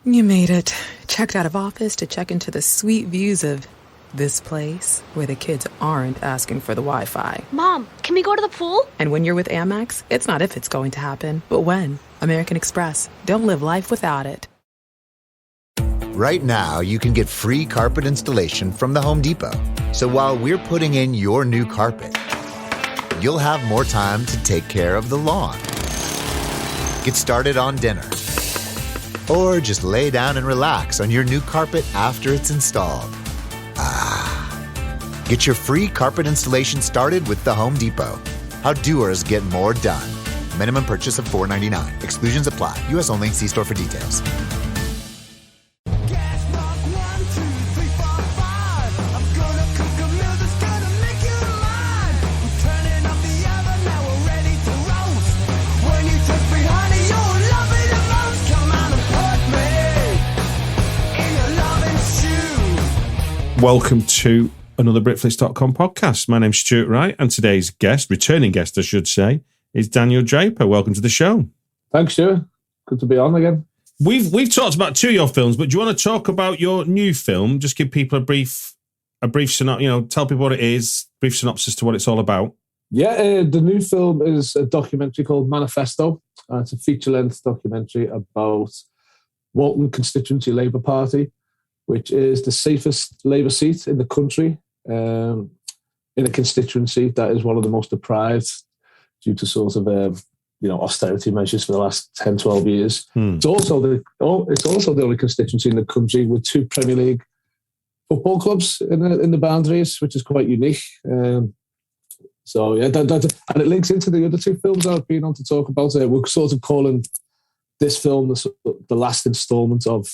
You made it. Checked out of office to check into the sweet views of this place where the kids aren't asking for the Wi-Fi. Mom, can we go to the pool? And when you're with Amex, it's not if it's going to happen, but when. American Express. Don't live life without it. Right now, you can get free carpet installation from the Home Depot. So while we're putting in your new carpet, you'll have more time to take care of the lawn. Get started on dinner. Or just lay down and relax on your new carpet after it's installed. Get your free carpet installation started with the Home Depot. How doers get more done. Minimum purchase of $4.99. Exclusions apply. U.S. only. See store for details. Welcome to another Britflicks.com podcast. My name's Stuart Wright, and today's guest, returning guest, I should say, is Daniel Draper. Welcome to the show. Thanks, Stuart. Good to be on again. We've talked about two of your films, but do you want to talk about your new film? Just give people a brief synopsis. Tell people what it is, brief synopsis to what it's all about. Yeah, the new film is a documentary called Manifesto. It's a feature-length documentary about Walton Constituency Labour Party, which is the safest Labour seat in the country, in a constituency that is one of the most deprived due to sort of austerity measures for the last 10, 12 years. It's also the only constituency in the country with two Premier League football clubs in the boundaries, which is quite unique. And it links into the other two films I've been on to talk about. We're sort of calling this film the last instalment of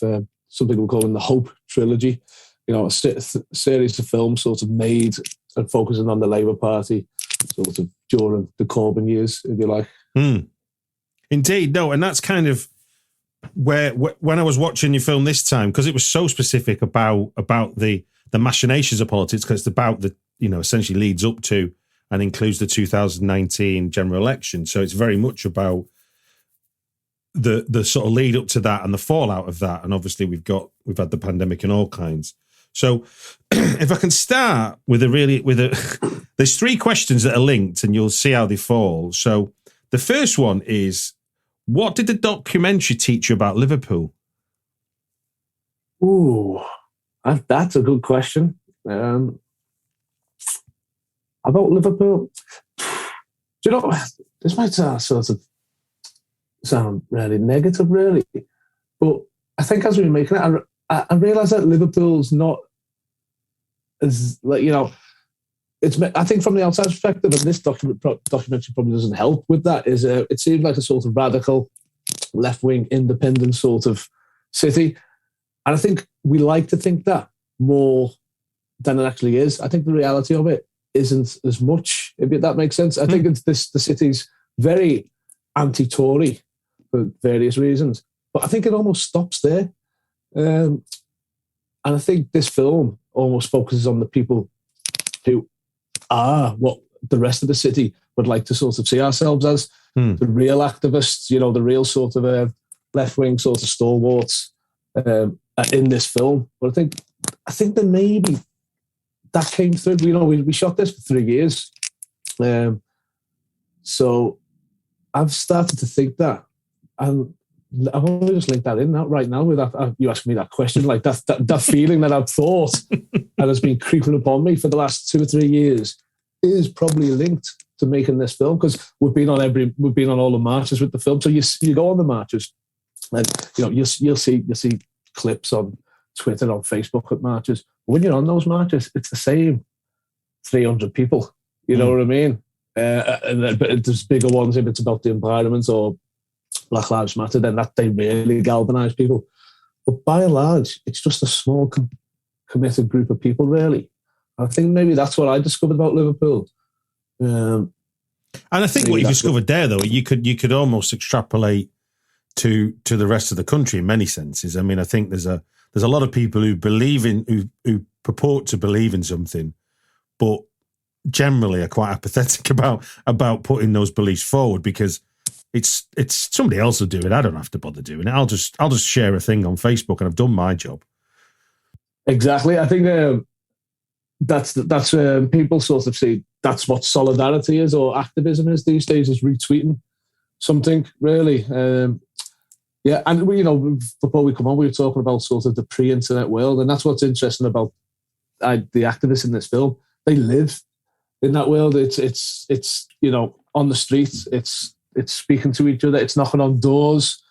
something we're calling the HOPE Trilogy, a series of films sort of made and focusing on the Labour Party sort of during the Corbyn years, if you like. Indeed, no, and that's kind of where when I was watching your film this time, because it was so specific about the machinations of politics, because it's about the, essentially leads up to and includes the 2019 general election. So it's very much about the sort of lead up to that and the fallout of that. And obviously we've had the pandemic and all kinds. So if I can start with there's three questions that are linked and you'll see how they fall. So the first one is, what did the documentary teach you about Liverpool? Ooh, that's a good question. About Liverpool, this might sort of sound really negative, really, but I think as we were making it, I realised that Liverpool's not as it's. I think from the outside perspective, and this documentary probably doesn't help with that. It seems like a sort of radical, left-wing, independent sort of city, and I think we like to think that more than it actually is. I think the reality of it isn't as much, if that makes sense. I think it's the city's very anti-Tory for various reasons, but I think it almost stops there. And I think this film almost focuses on the people who are what the rest of the city would like to sort of see ourselves as, the real activists, the real sort of left-wing sort of stalwarts in this film. But I think that maybe that came through. We shot this for 3 years. So I've started to think that, and I've only just linked that in right now with that. You asked me that question, like that feeling that I've thought and has been creeping upon me for the last 2 or 3 years is probably linked to making this film, because we've been on all the marches with the film. So you go on the marches, and you'll see clips on Twitter, on Facebook at marches. When you're on those marches, it's the same 300 people. You know what I mean? But there's bigger ones if it's about the environment or Black Lives Matter, then that they really galvanise people. But by and large, it's just a small committed group of people, really. I think maybe that's what I discovered about Liverpool. And I think what you discovered there, though, you could almost extrapolate to the rest of the country in many senses. I mean, I think there's a lot of people who who purport to believe in something, but generally are quite apathetic about putting those beliefs forward, because It's somebody else will do it. I don't have to bother doing it. I'll just share a thing on Facebook, and I've done my job. Exactly. I think that's people sort of say that's what solidarity is or activism is these days, is retweeting something, really. Yeah, and before we come on, we were talking about sort of the pre-internet world, and that's what's interesting about the activists in this film. They live in that world. It's on the streets. It's speaking to each other. It's knocking on doors.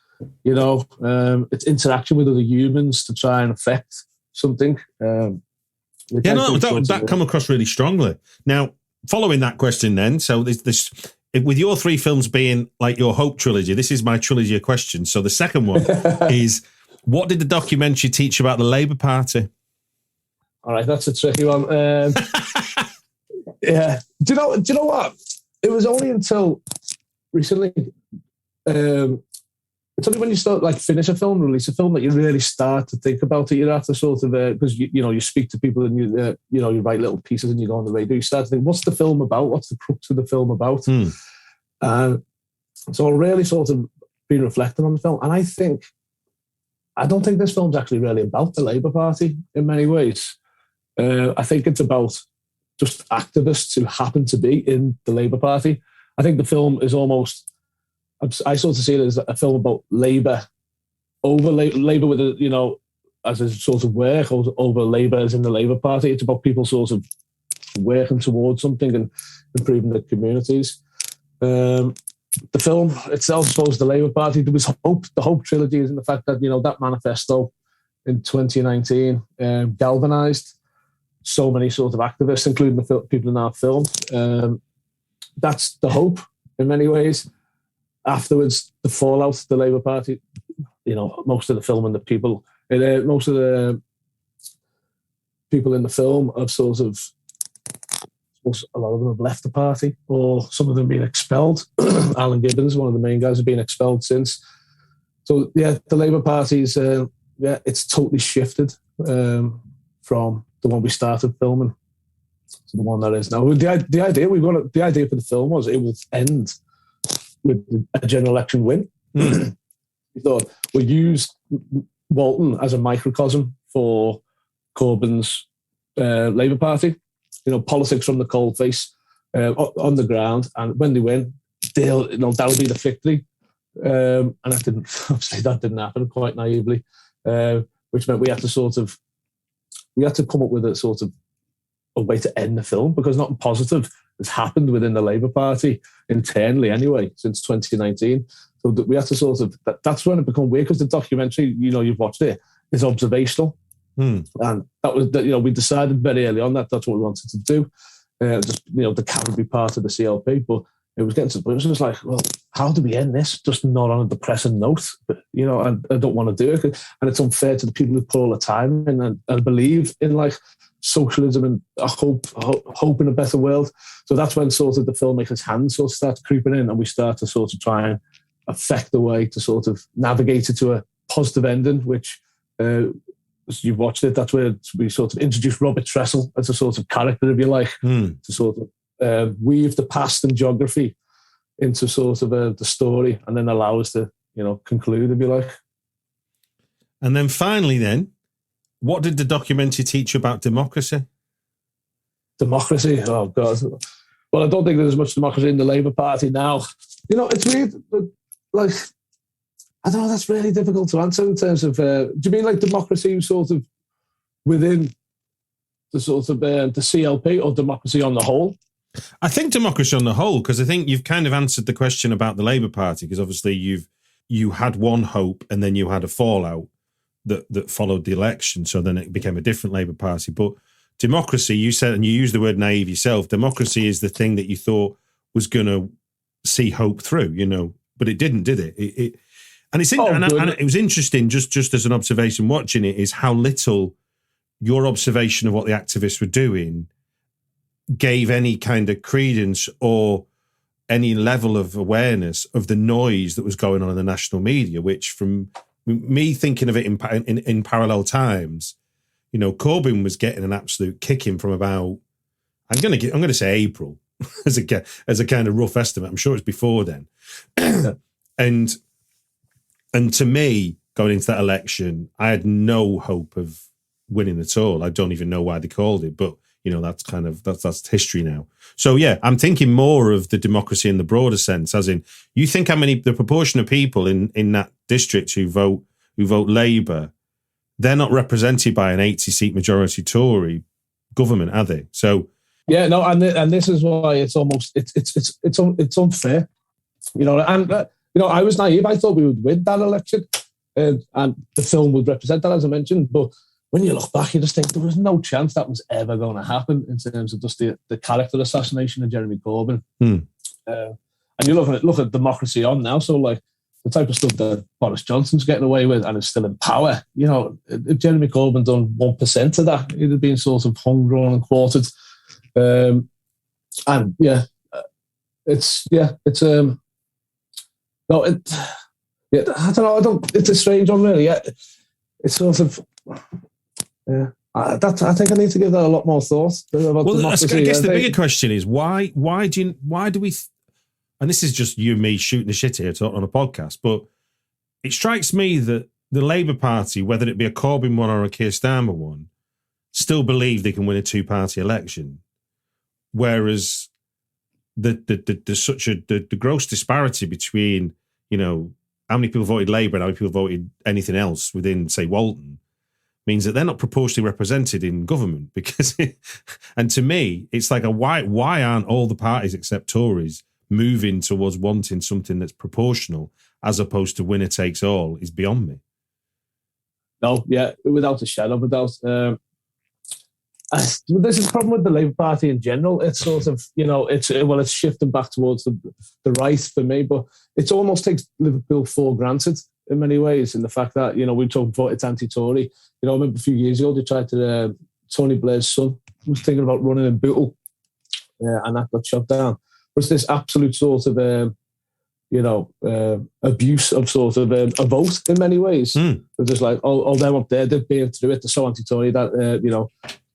It's interaction with other humans to try and affect something. That come across really strongly. Now, following that question, then, so this with your three films being like your Hope trilogy, this is my trilogy of questions. So the second one is, what did the documentary teach about the Labour Party? All right, that's a tricky one. Yeah. Do you know what? It was only until recently, it's only when you start finish a film, release a film, that you really start to think about it. You have to sort of, because you speak to people and you write little pieces and you go on the radio. You start to think, what's the film about? What's the crux of the film about? So I really sort of been reflecting on the film, and I don't think this film's actually really about the Labour Party in many ways. I think it's about just activists who happen to be in the Labour Party. I think the film is almost, I sort of see it as a film about Labour over Labour with as a sort of work, over Labour as in the Labour Party. It's about people sort of working towards something and improving their communities. The film itself, I suppose, the Labour Party, there was hope. The Hope trilogy is in the fact that, that manifesto in 2019 galvanised so many sort of activists, including the people in our film. That's the hope in many ways. Afterwards, the fallout, the Labour Party, most of the film and the people, most of the people in the film have sort of, a lot of them have left the party, or some of them been expelled. Alan Gibbons, one of the main guys, has been expelled since. So, yeah, the Labour Party's, it's totally shifted from the one we started filming to the one that is now. The idea for the film was it would end with a general election win. We thought we'd use Walton as a microcosm for Corbyn's Labour Party. Politics from the coalface on the ground, and when they win, that'll be the victory. And that didn't happen, quite naively, which meant we had to come up with a way to end the film, because nothing positive has happened within the Labour Party internally anyway since 2019. So we had to that's when it became weird, because the documentary, you've watched it, is observational. And that was, we decided very early on that that's what we wanted to do. The cat would be part of the CLP, but it was getting to the point, it was like, well, how do we end this? Just not on a depressing note. But, I don't want to do it. And it's unfair to the people who put all the time in and believe in socialism and hope in a better world. So that's when sort of the filmmaker's hands sort of start creeping in, and we start to sort of try and affect the way to sort of navigate it to a positive ending, which you've watched it. That's where we sort of introduced Robert Tressel as a sort of character, if you like, to sort of weave the past and geography into sort of the story, and then allow us to, conclude, if you like. And then finally, what did the documentary teach you about democracy? Democracy? Oh, God. Well, I don't think there's much democracy in the Labour Party now. It's weird. I don't know, that's really difficult to answer in terms of, do you mean democracy sort of within the sort of the CLP, or democracy on the whole? I think democracy on the whole, because I think you've kind of answered the question about the Labour Party, because obviously you had one hope and then you had a fallout that followed the election. So then it became a different Labour Party. But democracy, you said, and you used the word naive yourself, democracy is the thing that you thought was going to see hope through, but it didn't, did it? And it was interesting, just as an observation watching it, is how little your observation of what the activists were doing gave any kind of credence or any level of awareness of the noise that was going on in the national media, which, from me thinking of it in parallel times, Corbyn was getting an absolute kicking from about, I'm going to say April as a kind of rough estimate. I'm sure it's before then. And to me, going into that election, I had no hope of winning at all. I don't even know why they called it, but that's history now. So yeah, I'm thinking more of the democracy in the broader sense, as in, you think the proportion of people in that district who vote Labour, they're not represented by an 80-seat majority Tory government, are they? So yeah, no, and this is why it's almost it's unfair, and I was naive. I thought we would win that election, and the film would represent that, as I mentioned. But when you look back, you just think there was no chance that was ever going to happen in terms of just the character assassination of Jeremy Corbyn. And you look at democracy on now, so like the type of stuff that Boris Johnson's getting away with and is still in power. If Jeremy Corbyn done 1% of that, he'd have been sort of hung, drawn, and quartered. I don't know. It's a strange one, really. Yeah, it's sort of. Yeah, I think I need to give that a lot more thought. Well, I guess the bigger question is why do we? And this is just you and me shooting the shit here on a podcast, but it strikes me that the Labour Party, whether it be a Corbyn one or a Keir Starmer one, still believe they can win a two-party election, whereas there's such the gross disparity between how many people voted Labour and how many people voted anything else within, say, Walton, means that they're not proportionally represented in government. Because, and to me, it's like why aren't all the parties except Tories moving towards wanting something that's proportional as opposed to winner takes all is beyond me. No, yeah, without a shadow of a doubt. This is a problem with the Labour Party in general. It's sort of, it's shifting back towards the right for me, but it almost takes Liverpool for granted in many ways, in the fact that, we talk about it's anti-Tory. I remember a few years ago, they tried to, Tony Blair's son was thinking about running in Bootle, and that got shot down. But it's this absolute sort of, abuse of sort of a vote in many ways. They're just like, they're up there, they've been through it, they're so anti-Tory that,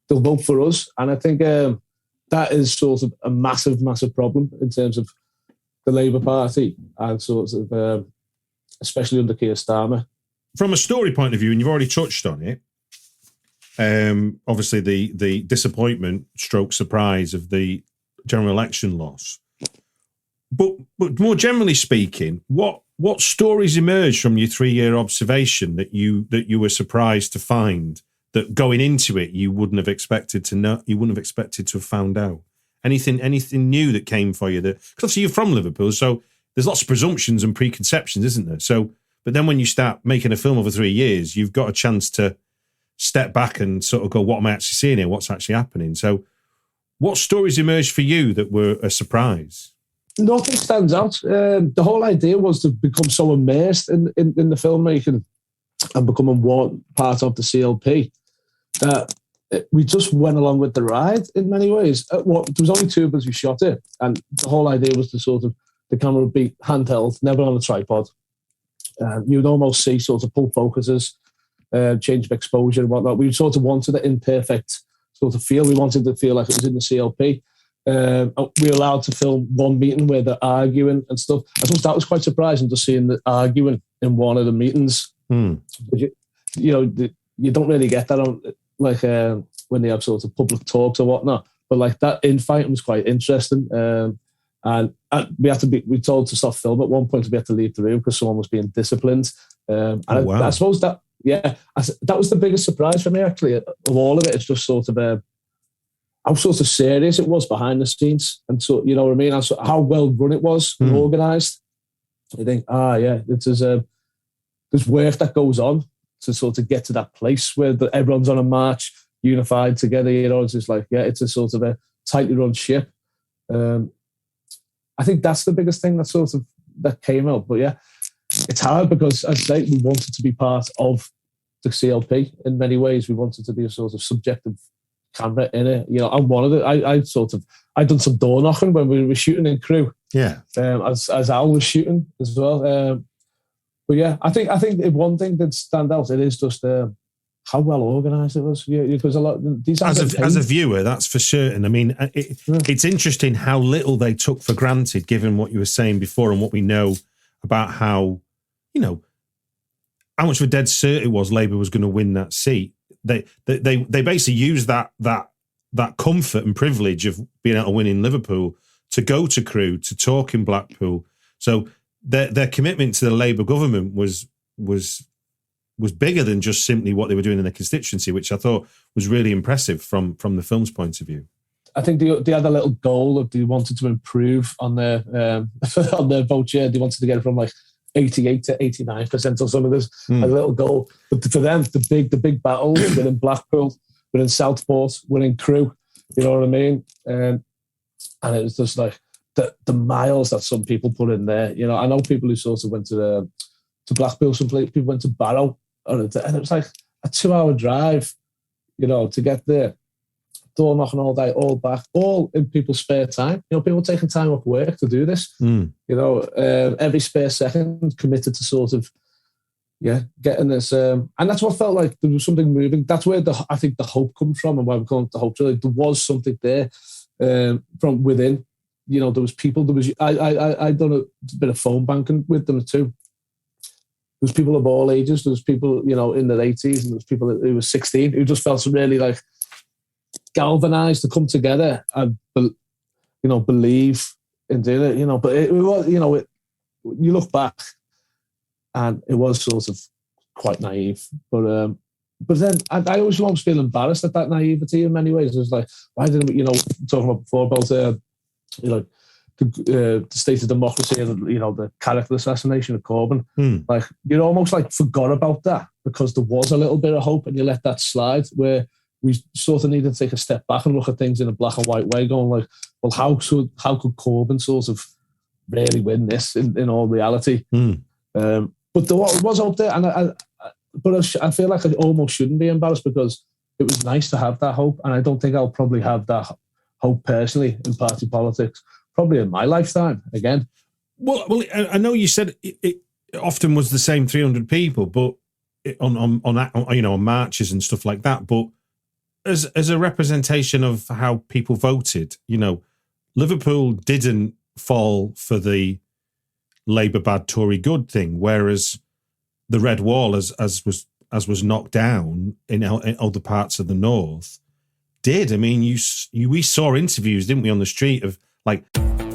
they'll vote for us. And I think that is sort of a massive, massive problem in terms of the Labour Party and sort of, especially under Keir Starmer. From a story point of view, and you've already touched on it, obviously the disappointment stroke surprise of the general election loss. But more generally speaking, what stories emerged from your 3-year observation that you were surprised to find, that going into it you wouldn't have expected to know, you wouldn't have expected to have found out? Anything new that came for you? Because obviously you're from Liverpool, so there's lots of presumptions and preconceptions, isn't there? So, but then when you start making a film over 3 years, you've got a chance to step back and sort of go, what am I actually seeing here? What's actually happening? So what stories emerged for you that were a surprise? Nothing stands out. The whole idea was to become so immersed in the filmmaking and becoming one part of the CLP that we just went along with the ride in many ways. There was only 2 of us who shot it, and the whole idea was to sort of, the camera would be handheld, never on a tripod. You'd almost see sort of pull focuses, change of exposure and whatnot. We sort of wanted an imperfect sort of feel. We wanted to feel like it was in the CLP. We were allowed to film one meeting where they're arguing and stuff. I thought that was quite surprising, to seeing the arguing in one of the meetings. You don't really get that on when they have sort of public talks or whatnot. But like that infighting was quite interesting. And we told to stop film at one point. We had to leave the room because someone was being disciplined. I suppose that was the biggest surprise for me, actually, of all of it. It's just sort of how sort of serious it was behind the scenes, and so, you know what I mean, and so how well run it was and organised. You think, there's work that goes on to sort of get to that place where everyone's on a march, unified together. It's just like, it's a sort of a tightly run ship. I think that's the biggest thing that came out. But it's hard because, as I say, we wanted to be part of the CLP in many ways. We wanted to be a sort of subjective camera in it. I'm one of the. I'd done some door knocking when we were shooting in Crewe. Yeah. As Al was shooting as well. But I think if one thing did stand out, it is just how well organised it was. Because a lot these as a viewer, that's for certain. I mean, it's interesting how little they took for granted, given what you were saying before and what we know about how, how much of a dead cert it was Labour was going to win that seat. They basically used that comfort and privilege of being able to win in Liverpool to go to Crewe, to talk in Blackpool. So their commitment to the Labour government was bigger than just simply what they were doing in their constituency, which I thought was really impressive from the film's point of view. I think they had a little goal of they wanted to improve on their on their vote share. They wanted to get it from like 88 to 89% or something. There's a little goal. But for them, the big battles were in Blackpool, were in Southport, were in Crewe. You know what I mean? And it was just like the miles that some people put in there. I know people who sort of went to Blackpool. Some people went to Barrow, and it was like a 2-hour drive. To get there. Door knocking all day, all back, all in people's spare time. People taking time off work to do this. Every spare second committed to sort of, getting this. And that's what felt like there was something moving. That's where I think the hope comes from, and why we call it the Hope Trilogy. There was something there from within. There was people. There was I done a bit of phone banking with them too. There was people of all ages. There was people in their 80s, and there was people who were 16 who just felt really like galvanized to come together and believe in doing it. But it was you look back and it was sort of quite naive. But then I always feel embarrassed at that naivety in many ways. It was like, why didn't we, talking about before about the state of democracy and the character assassination of Corbyn. Like you almost like forgot about that because there was a little bit of hope and you let that slide, where we sort of need to take a step back and look at things in a black and white way, going like, well, how could Corbyn sort of really win this in all reality? But there was hope there, and I feel like I almost shouldn't be embarrassed because it was nice to have that hope, and I don't think I'll probably have that hope personally in party politics, probably in my lifetime again. Well, I know you said it often was the same 300 people, but on marches and stuff like that, but as a representation of how people voted, Liverpool didn't fall for the Labour bad, Tory good thing, whereas the Red Wall, as was knocked down in other parts of the north, did. I mean, we saw interviews, didn't we, on the street of like.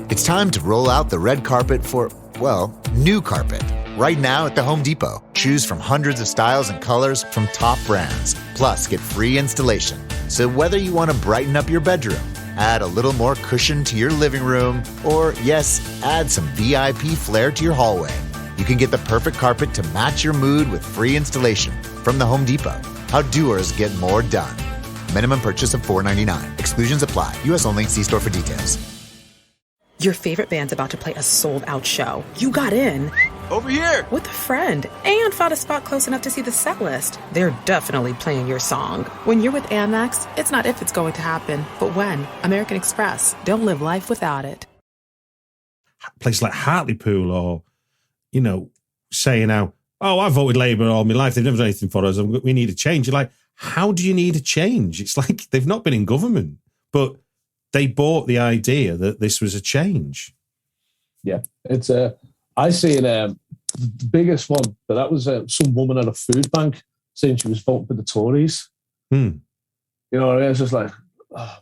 It's time to roll out the red carpet for, well, new carpet. Right now at the Home Depot. Choose from hundreds of styles and colors from top brands. Plus, get free installation. So whether you want to brighten up your bedroom, add a little more cushion to your living room, or, yes, add some VIP flair to your hallway, you can get the perfect carpet to match your mood with free installation from the Home Depot. How doers get more done. Minimum purchase of $4.99. Exclusions apply. U.S. only. See store for details. Your favorite band's about to play a sold-out show. You got in. Over here! With a friend. And found a spot close enough to see the set list. They're definitely playing your song. When you're with Amex, it's not if it's going to happen, but when. American Express. Don't live life without it. Places like Hartlepool or, saying how, I voted Labour all my life. They've never done anything for us. We need a change. You're like, how do you need a change? It's like they've not been in government, but they bought the idea that this was a change. Yeah, it's I see the biggest one, but that was some woman at a food bank saying she was voting for the Tories. You know, it's just like,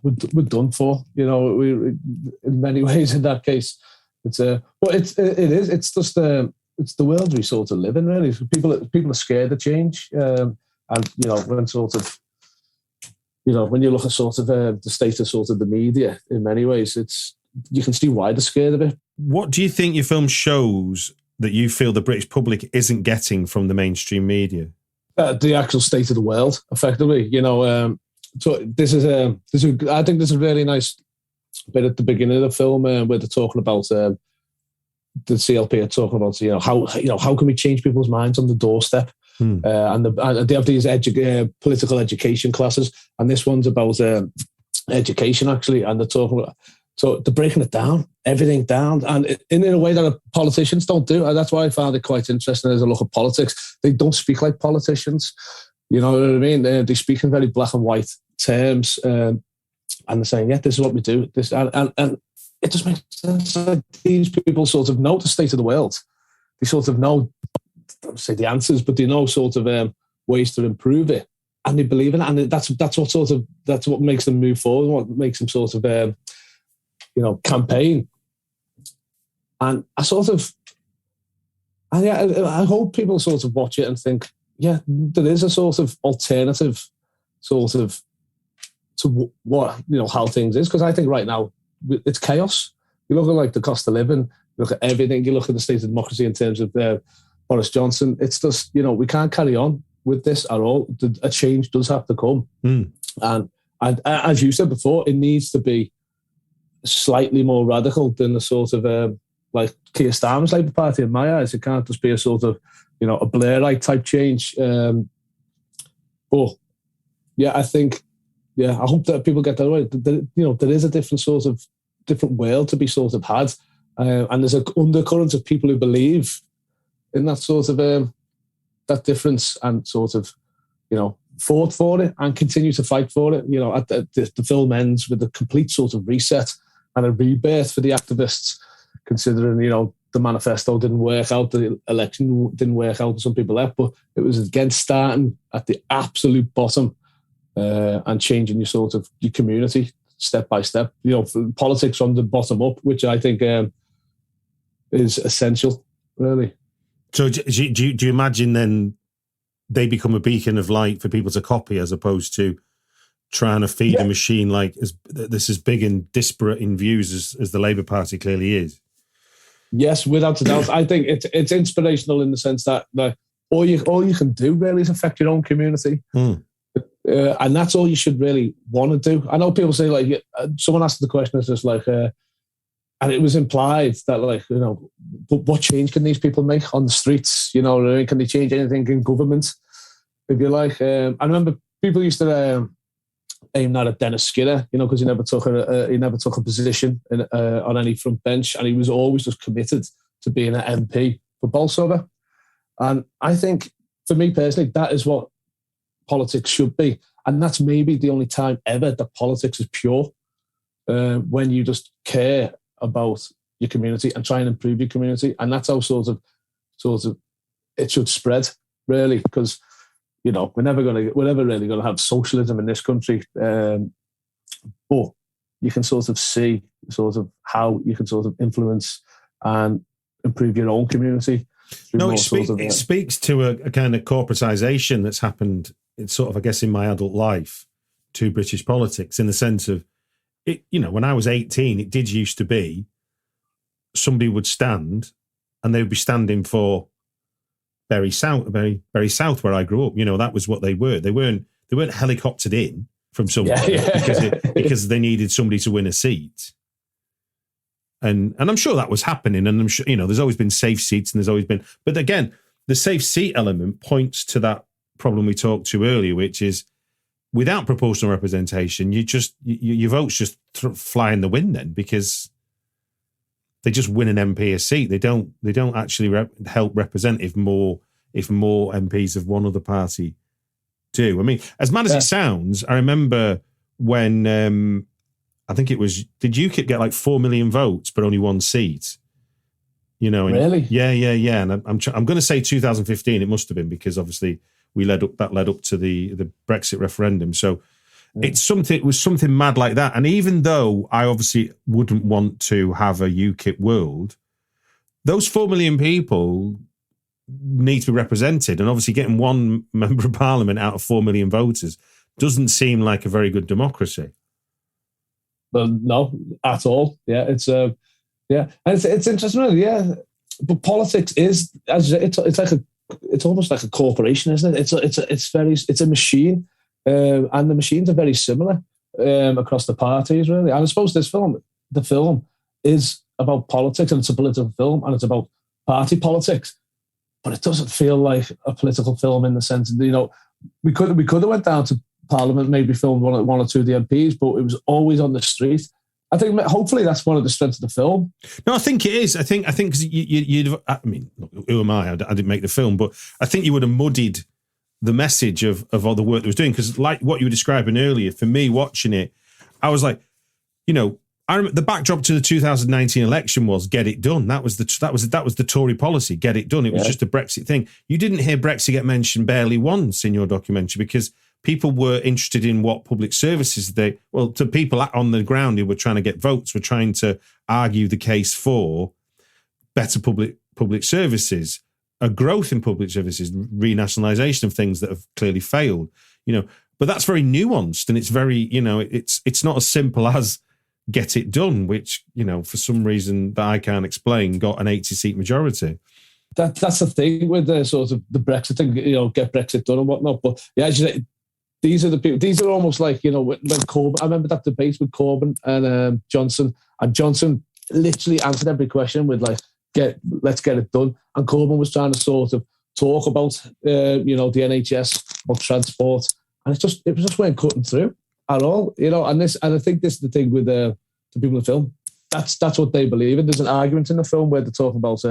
we're done for. We in many ways in that case. It's but it's just it's the world we sort of live in, really. So people are scared of change, and when sort of. When you look at sort of the state of sort of the media, in many ways, you can see why they're scared of it. What do you think your film shows that you feel the British public isn't getting from the mainstream media? The actual state of the world, effectively. So I think there's a really nice bit at the beginning of the film where they're talking about the CLP are talking about how can we change people's minds on the doorstep. And they have these political education classes, and this one's about education actually, and they're talking about, so they're breaking it down, everything down, and in a way that politicians don't do. And that's why I found it quite interesting as I look at politics. They don't speak like politicians, you know what I mean? They speak in very black and white terms, and they're saying, yeah, this is what we do. This and it just makes sense. Like these people sort of know the state of the world. sort of know, I don't say the answers, but they know sort of ways to improve it, and they believe in it, and that's what makes them move forward, what makes them sort of campaign. And I hope people sort of watch it and think, yeah, there is a sort of alternative sort of to what, how things is. Because I think right now it's chaos. You look at like the cost of living, you look at everything, you look at the state of democracy in terms of Boris Johnson. It's just, we can't carry on with this at all. A change does have to come. And as you said before, it needs to be slightly more radical than the sort of like Keir Starmer's Labour Party in my eyes. It can't just be a sort of, a Blairite type change. But yeah, I think, I hope that people get that right. There is a different world to be sort of had. And there's an undercurrent of people who believe in that sort of, that difference and sort of, fought for it and continue to fight for it. The film ends with a complete sort of reset and a rebirth for the activists, considering, the manifesto didn't work out, the election didn't work out, some people left, but it was again starting at the absolute bottom and changing your community step by step. Politics from the bottom up, which I think is essential, really. So do you imagine then they become a beacon of light for people to copy, as opposed to trying to feed a machine like this is big and disparate in views as the Labour Party clearly is? Yes, without a doubt. I think it's inspirational in the sense that all you can do really is affect your own community. And that's all you should really want to do. I know people say, like, someone asked the question, it's just like, and it was implied that, like, what change can these people make on the streets? Can they change anything in government? If you like, I remember people used to aim that at Dennis Skinner, because he never took a position on any front bench, and he was always just committed to being an MP for Bolsover. And I think, for me personally, that is what politics should be, and that's maybe the only time ever that politics is pure, when you just care about your community and try and improve your community, and that's how sort of it should spread, really, because we're never really going to have socialism in this country, but you can sort of see how you can sort of influence and improve your own community. No, it speaks to a kind of corporatization that's happened. It's sort of, I guess, in my adult life to British politics, in the sense of it. When I was 18, it did used to be somebody would stand and they would be standing for Bury South, where I grew up. That was what they were. They weren't helicoptered in from somewhere because they needed somebody to win a seat. And I'm sure that was happening. And I'm sure, there's always been safe seats, and there's always been. But again, the safe seat element points to that problem we talked to earlier, which is without proportional representation, your votes just fly in the wind then, because they just win an MP a seat. They don't actually help represent if more MPs of one other party do. I mean, as mad as it sounds, I remember when I think it was, did UKIP get like 4 million votes but only one seat? Really? Yeah. And I'm going to say 2015. It must have been, because obviously led up to the Brexit referendum. So it was something mad like that. And even though I obviously wouldn't want to have a UKIP world, those 4 million people need to be represented. And obviously getting one member of parliament out of 4 million voters doesn't seem like a very good democracy. Well, no, at all. Yeah, it's and it's interesting, really. Yeah, but politics is it's almost like a corporation, isn't it? It's a machine. And the machines are very similar across the parties, really. And I suppose the film is about politics, and it's a political film, and it's about party politics. But it doesn't feel like a political film in the sense that, we could have went down to Parliament, maybe filmed one or two of the MPs, but it was always on the street. I think hopefully that's one of the strengths of the film. No, I think it is. I think because I mean, who am I? I didn't make the film, but I think you would have muddied the message of all the work that was doing. Because like what you were describing earlier, for me watching it, I was like, the backdrop to the 2019 election was get it done. That was the Tory policy, get it done. It was just a Brexit thing. You didn't hear Brexit get mentioned barely once in your documentary because people were interested in what public services to people on the ground who were trying to get votes, were trying to argue the case for better public services, a growth in public services, renationalisation of things that have clearly failed, but that's very nuanced and it's very, it's not as simple as get it done, which, for some reason that I can't explain, got an 80-seat majority. That's the thing with the sort of the Brexit thing, get Brexit done and whatnot. But yeah, as you say, these are the people, these are almost like, when Corbyn, I remember that debate with Corbyn and Johnson, and Johnson literally answered every question with like, let's get it done. And Corbyn was trying to sort of talk about, the NHS, about transport, and it just weren't cutting through at all, and I think this is the thing with the people in the film. That's what they believe in. There's an argument in the film where they're talking about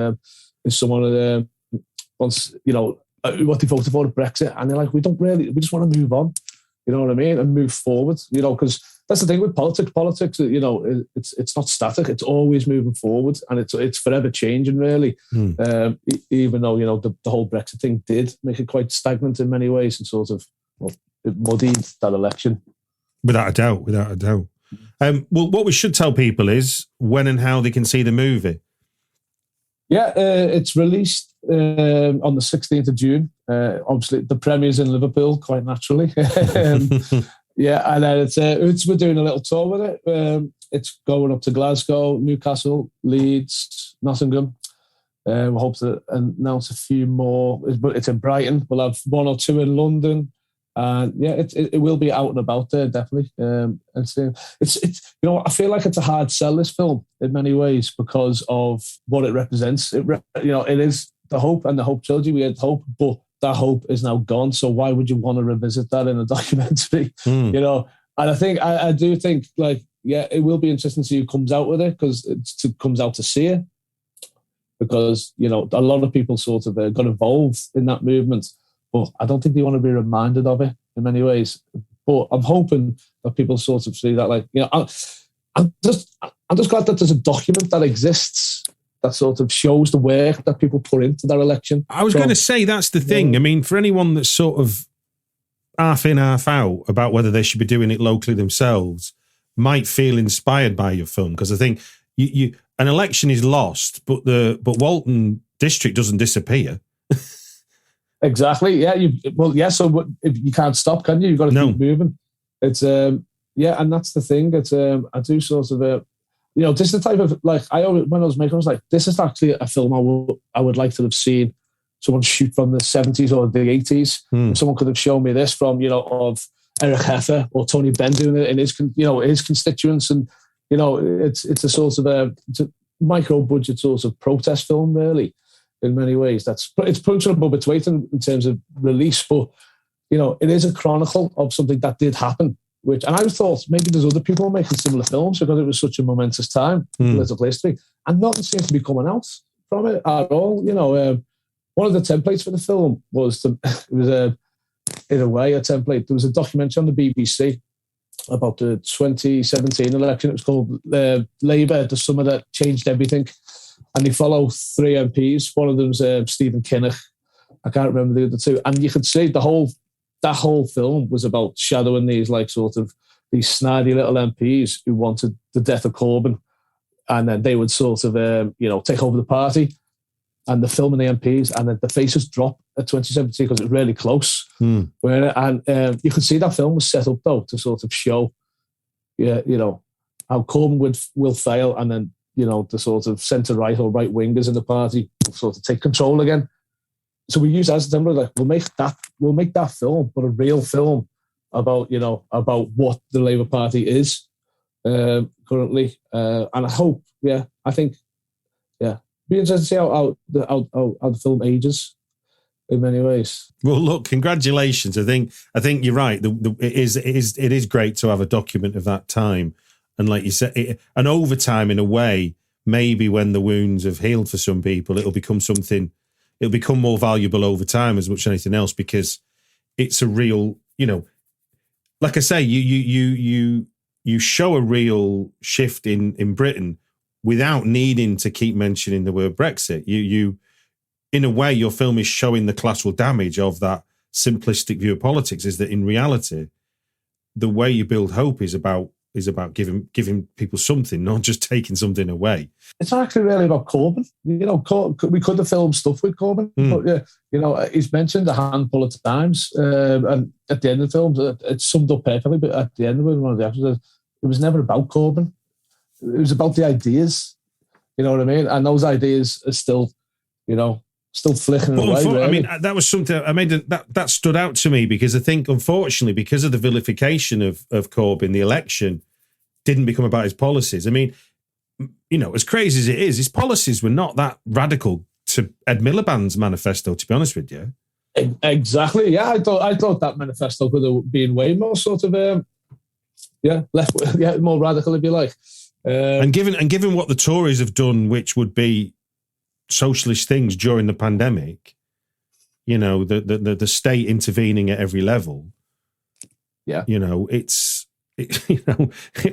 if someone wants, what they voted for Brexit, and they're like, we just want to move on, you know what I mean, and move forward, because that's the thing with politics. Politics, it's not static; it's always moving forward, and it's forever changing, really. Even though the whole Brexit thing did make it quite stagnant in many ways, and sort of it muddied that election. Without a doubt. Well, what we should tell people is when and how they can see the movie. Yeah, it's released on the 16th of June. Obviously, the premiere's in Liverpool, quite naturally. Yeah, and then we're doing a little tour with it. It's going up to Glasgow, Newcastle, Leeds, Nottingham. We hope to announce a few more, but it's in Brighton. We'll have one or two in London. And yeah, it will be out and about there, definitely. And it's I feel like it's a hard sell, this film, in many ways, because of what it represents. It is the Hope and the Hope trilogy. We had Hope, but that Hope is now gone. So why would you want to revisit that in a documentary? And I do think, like, yeah, it will be interesting to see who comes out with it, because it comes out to see it. Because, a lot of people sort of got involved in that movement. But I don't think they want to be reminded of it in many ways. But I'm hoping that people sort of see that, like, I'm just glad that there's a document that exists that sort of shows the work that people put into that election. I was going to say, that's the thing. I mean, for anyone that's sort of half in, half out about whether they should be doing it locally themselves, might feel inspired by your film, because I think an election is lost, but Walton district doesn't disappear. Exactly. Yeah. So if you can't stop, can you? You've got to keep moving. It's and that's the thing. It's I do sort of this is the type of, like, when I was making, I was like, this is actually a film I would like to have seen someone shoot from the 70s or the 80s. Someone could have shown me this from of Eric Heffer or Tony Benn doing it in his his constituents, and it's a sort of a micro budget sort of protest film, really. In many ways, it's punching above its weight in terms of release, but it is a chronicle of something that did happen. And I thought maybe there's other people making similar films because it was such a momentous time in political history, and nothing seems to be coming out from it at all. One of the templates for the film was in a way a template. There was a documentary on the BBC about the 2017 election. It was called Labour, the Summer That Changed Everything. And they follow three MPs. One of them's Stephen Kinnock. I can't remember the other two. And you could see that whole film was about shadowing these, like, sort of these snidey little MPs who wanted the death of Corbyn, and then they would sort of take over the party, and the film and the MPs, and then the faces drop at 2017 because it was really close. And you could see that film was set up though to sort of show, how Corbyn will fail, and then the sort of centre-right or right-wingers in the party will sort of take control again. So we use that as a template, like, we'll make that film, but a real film about what the Labour Party is currently. And I hope, I think, be interested to see how the film ages in many ways. Well, look, congratulations. I think you're right. It is great to have a document of that time. And like you said, and over time, in a way, maybe when the wounds have healed for some people, it'll become more valuable over time as much as anything else, because it's a real, like I say, you you show a real shift in Britain without needing to keep mentioning the word Brexit. You in a way, your film is showing the collateral damage of that simplistic view of politics, is that in reality, the way you build hope is about giving people something, not just taking something away. It's actually really about Corbyn. We could have filmed stuff with Corbyn, but he's mentioned a handful of times, and at the end of the film, it's summed up perfectly. But at the end of it, one of the episodes, it was never about Corbyn. It was about the ideas. You know what I mean? And those ideas are still, still flickering away. Really. I mean, that was something that stood out to me, because I think, unfortunately, because of the vilification of Corbyn, the election didn't become about his policies. I mean, as crazy as it is, his policies were not that radical to Ed Miliband's manifesto, to be honest with you. Exactly. Yeah, I thought that manifesto could have been way more sort of, more radical, if you like. And given what the Tories have done, which would be socialist things during the pandemic, the state intervening at every level. Yeah, it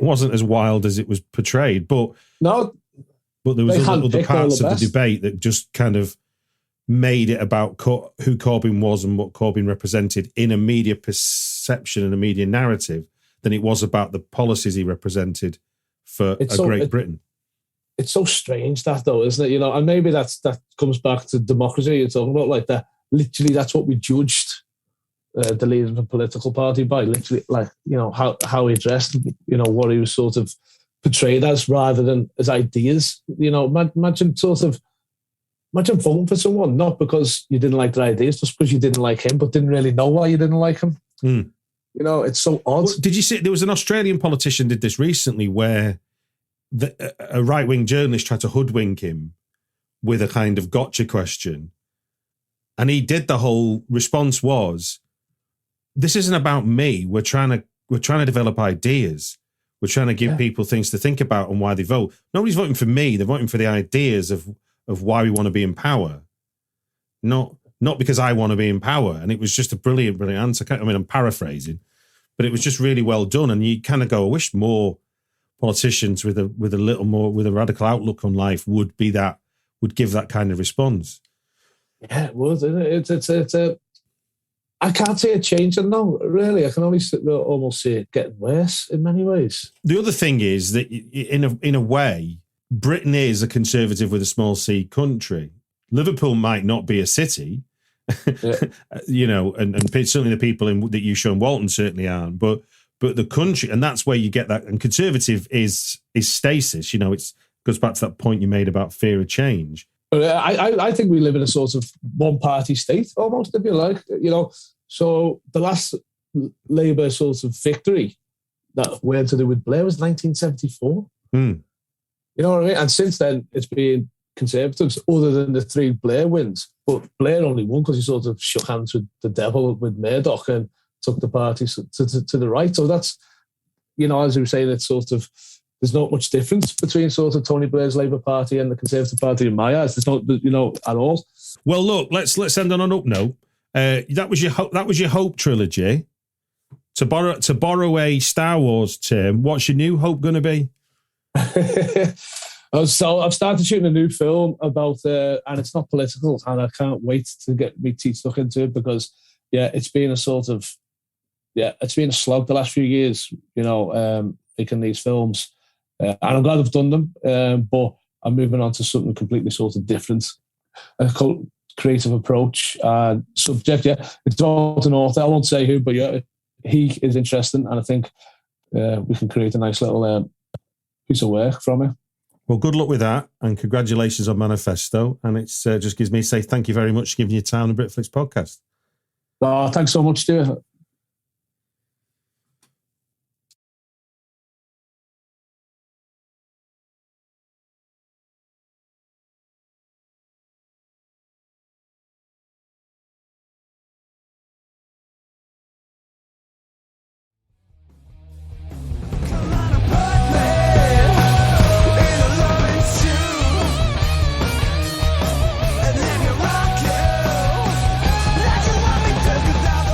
wasn't as wild as it was portrayed, but there was other parts of the debate that just kind of made it about who Corbyn was and what Corbyn represented in a media perception and a media narrative than it was about the policies he represented for Great Britain. It's so strange that, though, isn't it? And maybe that comes back to democracy you're talking about, like that. Literally, that's what we judged the leader of a political party by. Literally, how he dressed, what he was sort of portrayed as, rather than as ideas. Imagine voting for someone not because you didn't like their ideas, just because you didn't like him, but didn't really know why you didn't like him. It's so odd. Well, did you see there was an Australian politician did this recently where a right-wing journalist tried to hoodwink him with a kind of gotcha question, and he did. The whole response was, "This isn't about me. We're trying to develop ideas. We're trying to give people things to think about and why they vote. Nobody's voting for me. They're voting for the ideas of why we want to be in power, not because I want to be in power." And it was just a brilliant answer. I mean, I'm paraphrasing, but it was just really well done. And you kind of go, I wish more politicians with a radical outlook on life would give that kind of response. Yeah, it was. It's I can't see it changing now, really. I can only almost see it getting worse in many ways. The other thing is that in a way, Britain is a conservative with a small c country. Liverpool might not be a city, and certainly the people that you show in Walton certainly aren't, but the country, and that's where you get that. And conservative is stasis. It goes back to that point you made about fear of change. I think we live in a sort of one-party state, almost, if you like. So the last Labour sort of victory that went to do with Blair was 1974. You know what I mean? And since then, it's been Conservatives, other than the 3 Blair wins. But Blair only won because he sort of shook hands with the devil, with Murdoch, and took the party to the right. So that's, as you were saying, it's sort of, there's not much difference between sort of Tony Blair's Labour Party and the Conservative Party in my eyes. There's not, at all. Well, look, let's end on an up note. That was your Hope trilogy. To borrow a Star Wars term, what's your new Hope going to be? So I've started shooting a new film about, and it's not political, and I can't wait to get my teeth stuck into it, because it's been a sort of, it's been a slog the last few years, making these films. And I'm glad I've done them, but I'm moving on to something completely sort of different, a creative approach and subject. It's all an author. I won't say who, but he is interesting, and I think we can create a nice little piece of work from it. Well, good luck with that, and congratulations on Manifesto. And it's just gives me to say thank you very much for giving your time on the Britflicks podcast. Oh, thanks so much, Stuart. Like you want me to go down the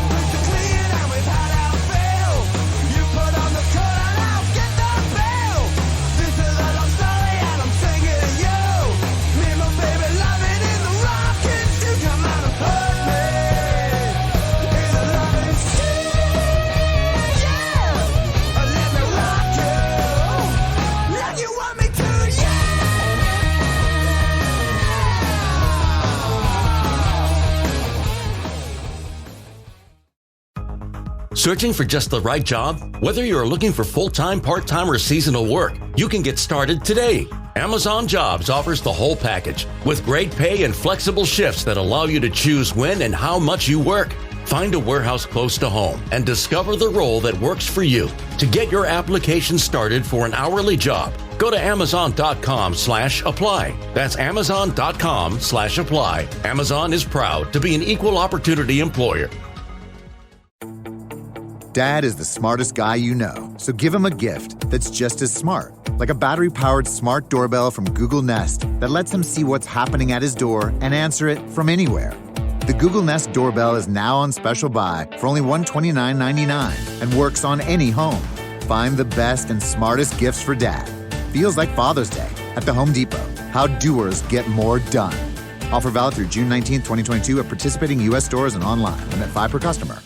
Searching for just the right job? Whether you're looking for full-time, part-time, or seasonal work, you can get started today. Amazon Jobs offers the whole package with great pay and flexible shifts that allow you to choose when and how much you work. Find a warehouse close to home and discover the role that works for you. To get your application started for an hourly job, go to amazon.com/apply. That's amazon.com/apply. Amazon is proud to be an equal opportunity employer. Dad is the smartest guy you know, so give him a gift that's just as smart. Like a battery-powered smart doorbell from Google Nest that lets him see what's happening at his door and answer it from anywhere. The Google Nest doorbell is now on special buy for only $129.99 and works on any home. Find the best and smartest gifts for Dad. Feels like Father's Day at the Home Depot. How doers get more done. Offer valid through June 19, 2022 at participating U.S. stores and online. Limit 5 per customer.